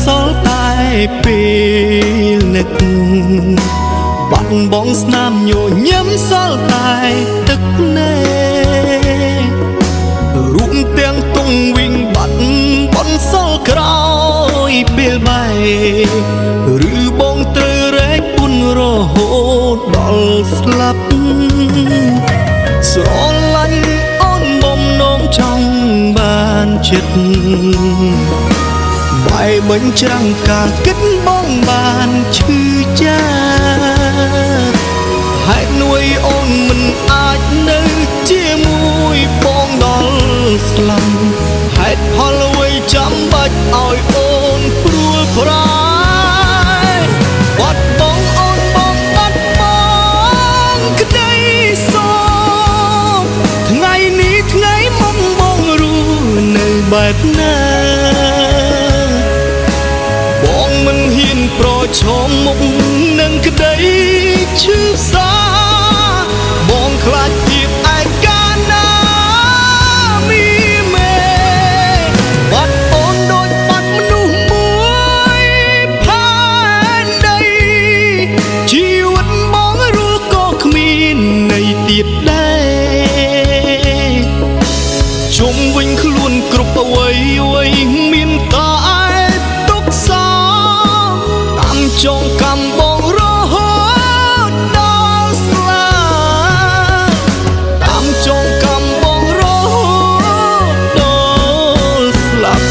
សល់តែពេលនឹកបាត់បង់ស្នាមញញឹមសល់តែទឹកណែរូបទាំងទងវិញបាត់បន់សល់ក្រោយពេលបែឬបងត្រូវរែកពុនរហូតដល់ស្លាប់ស្រឡាញ់អូនបំណងចង់បានចិត្តបែបបញ្ច្រាំងការគិតបងបានឈឺចាហេតុនួយអូនមិនអាចនៅជាមួយបងដល់ស្លាប់ហេតុផលអ្វីចាំបាច់ឲ្យអូនព្រួលប្រាយបាត់បង់អូនបងបាត់បង់ក្តីសោកថ្ងៃនេះថ្ងៃមុខបងរស់នៅបែបណាបងមិនហ៊ានប្រឈមមុខនឹងក្តីឈឺសាបងខ្លាចភាពឯកាណាមីមេបាត់អូនដូចបាត់មនុស្សមួយផែនដីជីវិតបងរស់ក៏គ្មានន័យទៀតដែរជុំវិញខ្លួនគ្រប់អ្វីមានតែទុក្ខសោកតាមចងកម្មបងរហូតដល់ស្លាប់តាមចងកម្មបងរហូតដល់ស្លាប់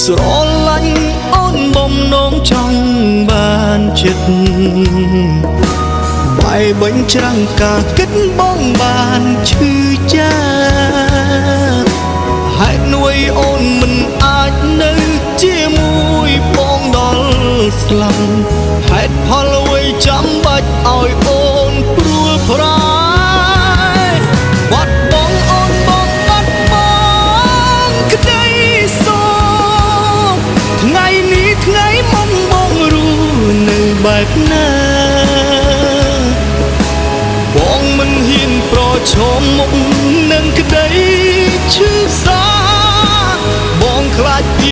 ស្រឡាញ់អូនបំណងចង់បានចិត្តបែបបញ្ច្រាំងការគិតបងបានឈឺចាហេតុនួយអូនមិនអាចនៅជាមួយបងដល់ស្លាប់ហេតុផលអ្វីចាំបាច់ឲ្យអូនព្រួលប្រាយបាត់បង់អូនបងបាត់បង់ក្តីសោកថ្ងៃនេះថ្ងៃមុខបងរស់នៅបែបណាបងមិនហ៊ានប្រឈមមុខ